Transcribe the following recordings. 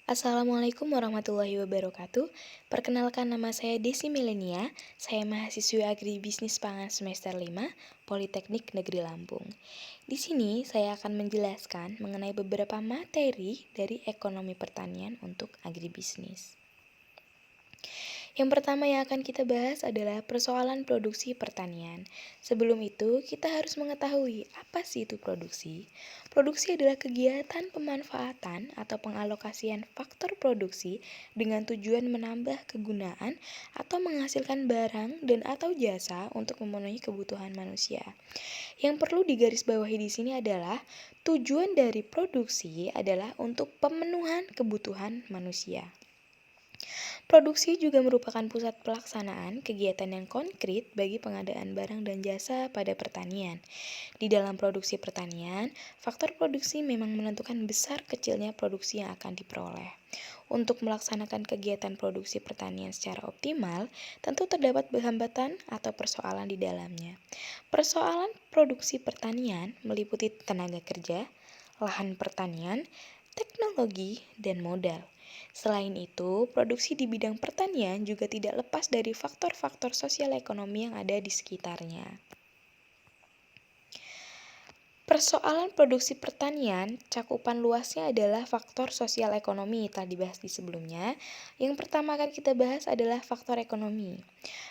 Assalamualaikum warahmatullahi wabarakatuh. Perkenalkan, nama saya Desi Milenia. Saya mahasiswi Agribisnis Pangan semester 5, Politeknik Negeri Lampung. Di sini saya akan menjelaskan mengenai beberapa materi dari ekonomi pertanian untuk agribisnis. Yang pertama yang akan kita bahas adalah persoalan produksi pertanian. Sebelum itu, kita harus mengetahui apa sih itu produksi. Produksi adalah kegiatan pemanfaatan atau pengalokasian faktor produksi dengan tujuan menambah kegunaan atau menghasilkan barang dan atau jasa untuk memenuhi kebutuhan manusia. Yang perlu digarisbawahi di sini adalah tujuan dari produksi adalah untuk pemenuhan kebutuhan manusia. Produksi juga merupakan pusat pelaksanaan kegiatan yang konkret bagi pengadaan barang dan jasa pada pertanian. Di dalam produksi pertanian, faktor produksi memang menentukan besar kecilnya produksi yang akan diperoleh. Untuk melaksanakan kegiatan produksi pertanian secara optimal, tentu terdapat hambatan atau persoalan di dalamnya. Persoalan produksi pertanian meliputi tenaga kerja, lahan pertanian, teknologi, dan modal. Selain itu, produksi di bidang pertanian juga tidak lepas dari faktor-faktor sosial ekonomi yang ada di sekitarnya. Persoalan produksi pertanian, cakupan luasnya adalah faktor sosial ekonomi, telah dibahas di sebelumnya. Yang pertama akan kita bahas adalah faktor ekonomi.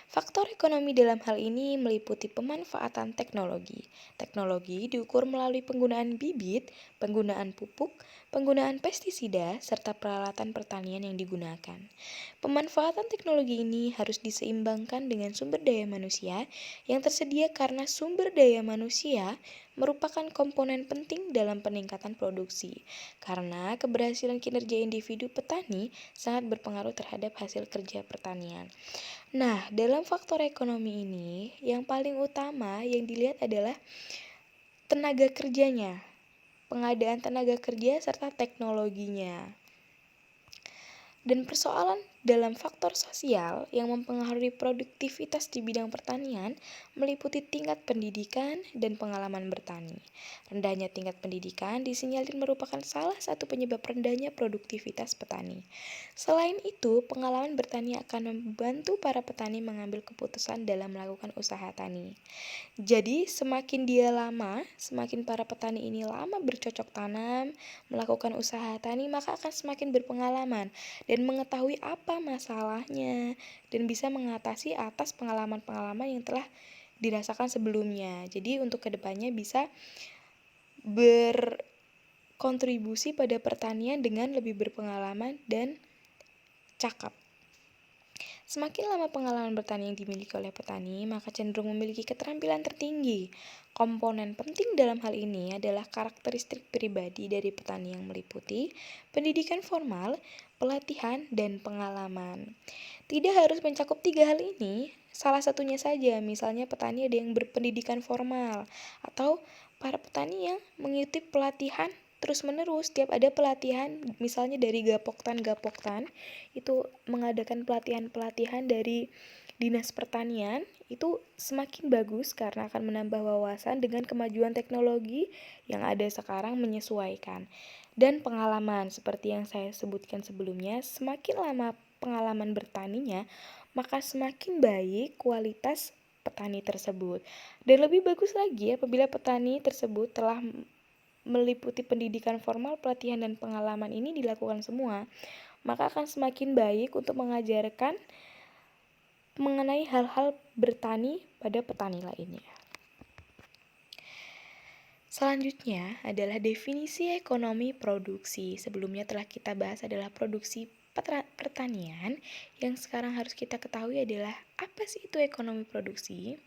Faktor ekonomi dalam hal ini meliputi pemanfaatan teknologi. Teknologi diukur melalui penggunaan bibit, penggunaan pupuk, penggunaan pestisida, serta peralatan pertanian yang digunakan. Pemanfaatan teknologi ini harus diseimbangkan dengan sumber daya manusia yang tersedia karena sumber daya manusia merupakan komponen penting dalam peningkatan produksi, karena keberhasilan kinerja individu petani sangat berpengaruh terhadap hasil kerja pertanian. Nah, dalam faktor ekonomi ini, yang paling utama yang dilihat adalah tenaga kerjanya, pengadaan tenaga kerja serta teknologinya. Dan persoalan dalam faktor sosial yang mempengaruhi produktivitas di bidang pertanian meliputi tingkat pendidikan dan pengalaman bertani. Rendahnya tingkat pendidikan disinyalir merupakan salah satu penyebab rendahnya produktivitas petani. Selain itu, pengalaman bertani akan membantu para petani mengambil keputusan dalam melakukan usaha tani. Jadi, semakin dia lama, semakin para petani ini lama bercocok tanam, melakukan usaha tani, maka akan semakin berpengalaman dan mengetahui apa masalahnya dan bisa mengatasi atas pengalaman-pengalaman yang telah dirasakan sebelumnya. Jadi, untuk kedepannya bisa berkontribusi pada pertanian dengan lebih berpengalaman dan cakap. Semakin lama pengalaman bertani yang dimiliki oleh petani, maka cenderung memiliki keterampilan tertinggi. Komponen penting dalam hal ini adalah karakteristik pribadi dari petani yang meliputi pendidikan formal, pelatihan, dan pengalaman. Tidak harus mencakup tiga hal ini, salah satunya saja, misalnya petani ada yang berpendidikan formal, atau para petani yang mengikuti pelatihan terus-menerus. Setiap ada pelatihan, misalnya dari Gapoktan itu mengadakan pelatihan-pelatihan dari Dinas Pertanian, itu semakin bagus karena akan menambah wawasan dengan kemajuan teknologi yang ada sekarang menyesuaikan. Dan pengalaman, seperti yang saya sebutkan sebelumnya, semakin lama pengalaman bertaninya, maka semakin baik kualitas petani tersebut. Dan lebih bagus lagi apabila petani tersebut telah meliputi pendidikan formal, pelatihan, dan pengalaman ini dilakukan semua, maka akan semakin baik untuk mengajarkan mengenai hal-hal bertani pada petani lainnya. Selanjutnya adalah definisi ekonomi produksi. Sebelumnya telah kita bahas adalah produksi pertanian. Yang sekarang harus kita ketahui adalah apa sih itu ekonomi produksi?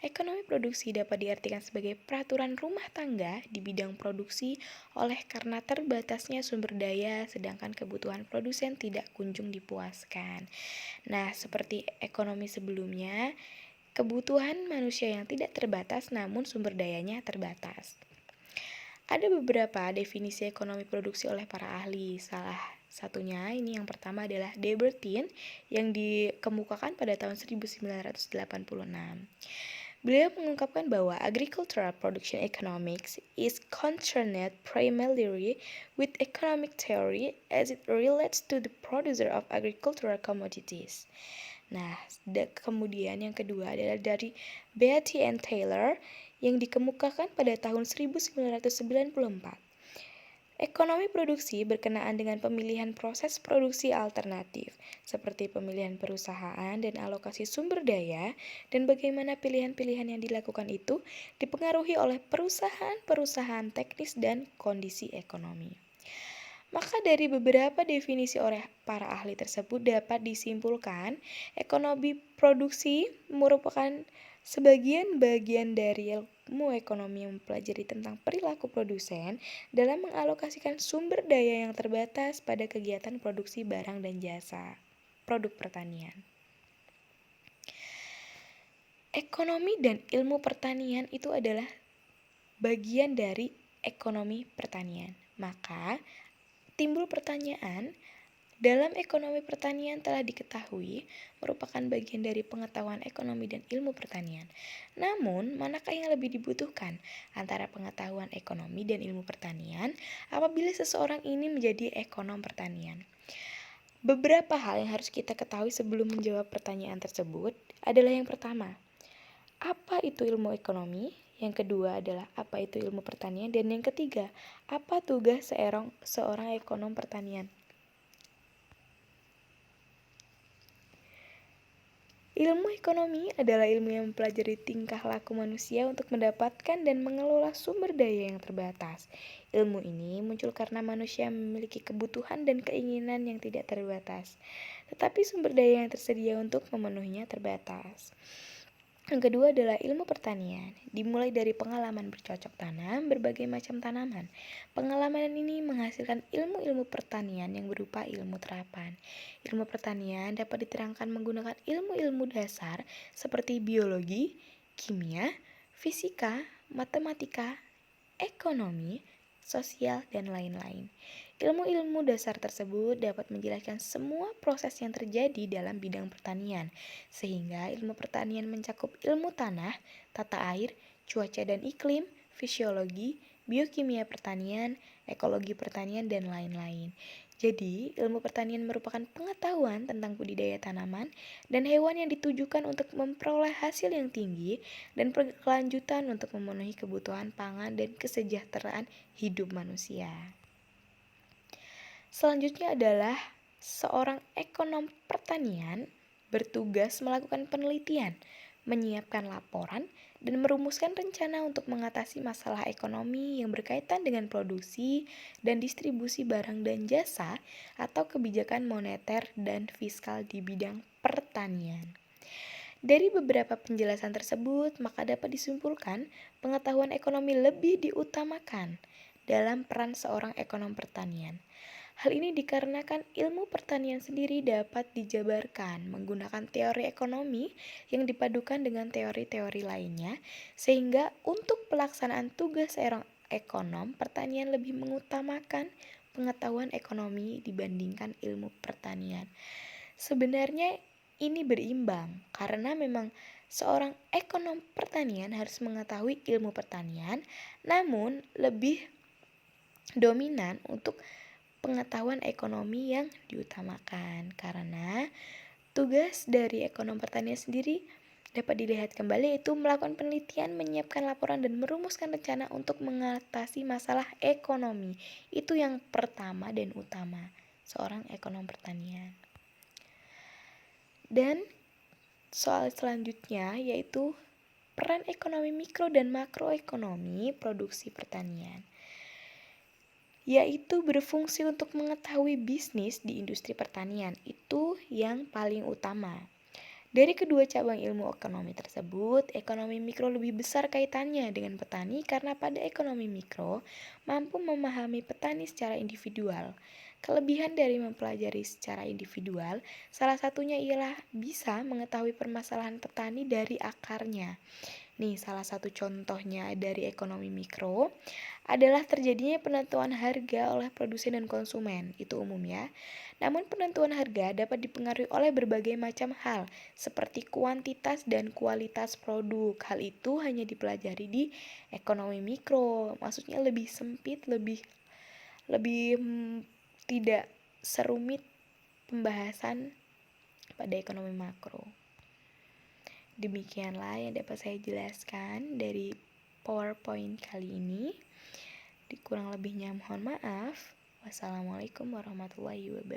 Ekonomi produksi dapat diartikan sebagai peraturan rumah tangga di bidang produksi oleh karena terbatasnya sumber daya sedangkan kebutuhan produsen tidak kunjung dipuaskan. Nah, seperti ekonomi sebelumnya, kebutuhan manusia yang tidak terbatas namun sumber dayanya terbatas. Ada beberapa definisi ekonomi produksi oleh para ahli. Salah satunya ini yang pertama adalah Debertin yang dikemukakan pada tahun 1986. Beliau mengungkapkan bahwa agricultural production economics is concerned primarily with economic theory as it relates to the producer of agricultural commodities. Nah, kemudian yang kedua adalah dari Beatty and Taylor yang dikemukakan pada tahun 1994. Ekonomi produksi berkenaan dengan pemilihan proses produksi alternatif, seperti pemilihan perusahaan dan alokasi sumber daya, dan bagaimana pilihan-pilihan yang dilakukan itu dipengaruhi oleh perusahaan-perusahaan teknis dan kondisi ekonomi. Maka dari beberapa definisi oleh para ahli tersebut dapat disimpulkan, ekonomi produksi merupakan sebagian bagian dari ilmu ekonomi yang mempelajari tentang perilaku produsen dalam mengalokasikan sumber daya yang terbatas pada kegiatan produksi barang dan jasa, produk pertanian. Ekonomi dan ilmu pertanian itu adalah bagian dari ekonomi pertanian. Maka, timbul pertanyaan, dalam ekonomi pertanian telah diketahui merupakan bagian dari pengetahuan ekonomi dan ilmu pertanian. Namun, manakah yang lebih dibutuhkan antara pengetahuan ekonomi dan ilmu pertanian apabila seseorang ini menjadi ekonom pertanian? Beberapa hal yang harus kita ketahui sebelum menjawab pertanyaan tersebut adalah yang pertama, apa itu ilmu ekonomi? Yang kedua adalah apa itu ilmu pertanian? Dan yang ketiga, apa tugas seorang ekonom pertanian? Ilmu ekonomi adalah ilmu yang mempelajari tingkah laku manusia untuk mendapatkan dan mengelola sumber daya yang terbatas. Ilmu ini muncul karena manusia memiliki kebutuhan dan keinginan yang tidak terbatas, tetapi sumber daya yang tersedia untuk memenuhinya terbatas. Yang kedua adalah ilmu pertanian, dimulai dari pengalaman bercocok tanam berbagai macam tanaman. Pengalaman ini menghasilkan ilmu-ilmu pertanian yang berupa ilmu terapan. Ilmu pertanian dapat diterangkan menggunakan ilmu-ilmu dasar seperti biologi, kimia, fisika, matematika, ekonomi, sosial, dan lain-lain. Ilmu-ilmu dasar tersebut dapat menjelaskan semua proses yang terjadi dalam bidang pertanian, sehingga ilmu pertanian mencakup ilmu tanah, tata air, cuaca dan iklim, fisiologi, biokimia pertanian, ekologi pertanian, dan lain-lain. Jadi, ilmu pertanian merupakan pengetahuan tentang budidaya tanaman dan hewan yang ditujukan untuk memperoleh hasil yang tinggi dan berkelanjutan untuk memenuhi kebutuhan pangan dan kesejahteraan hidup manusia. Selanjutnya adalah seorang ekonom pertanian bertugas melakukan penelitian, menyiapkan laporan, dan merumuskan rencana untuk mengatasi masalah ekonomi yang berkaitan dengan produksi dan distribusi barang dan jasa atau kebijakan moneter dan fiskal di bidang pertanian. Dari beberapa penjelasan tersebut, maka dapat disimpulkan pengetahuan ekonomi lebih diutamakan dalam peran seorang ekonom pertanian. Hal ini dikarenakan ilmu pertanian sendiri dapat dijabarkan menggunakan teori ekonomi yang dipadukan dengan teori-teori lainnya, sehingga untuk pelaksanaan tugas seorang ekonom pertanian lebih mengutamakan pengetahuan ekonomi dibandingkan ilmu pertanian. Sebenarnya ini berimbang, karena memang seorang ekonom pertanian harus mengetahui ilmu pertanian, namun lebih dominan untuk pengetahuan ekonomi yang diutamakan, karena tugas dari ekonom pertanian sendiri dapat dilihat kembali yaitu melakukan penelitian, menyiapkan laporan, dan merumuskan rencana untuk mengatasi masalah ekonomi. Itu yang pertama dan utama seorang ekonom pertanian. Dan soal selanjutnya yaitu peran ekonomi mikro dan makroekonomi produksi pertanian, yaitu berfungsi untuk mengetahui bisnis di industri pertanian. Itu yang paling utama. Dari kedua cabang ilmu ekonomi tersebut, ekonomi mikro lebih besar kaitannya dengan petani karena pada ekonomi mikro mampu memahami petani secara individual. Kelebihan dari mempelajari secara individual, salah satunya ialah bisa mengetahui permasalahan petani dari akarnya. Nih, salah satu contohnya dari ekonomi mikro adalah terjadinya penentuan harga oleh produsen dan konsumen, itu umum ya. Namun penentuan harga dapat dipengaruhi oleh berbagai macam hal, seperti kuantitas dan kualitas produk. Hal itu hanya dipelajari di ekonomi mikro, maksudnya lebih sempit, lebih lebih tidak serumit pembahasan pada ekonomi makro. Demikianlah yang dapat saya jelaskan dari PowerPoint kali ini. Kurang lebihnya mohon maaf. Wassalamualaikum warahmatullahi wabarakatuh.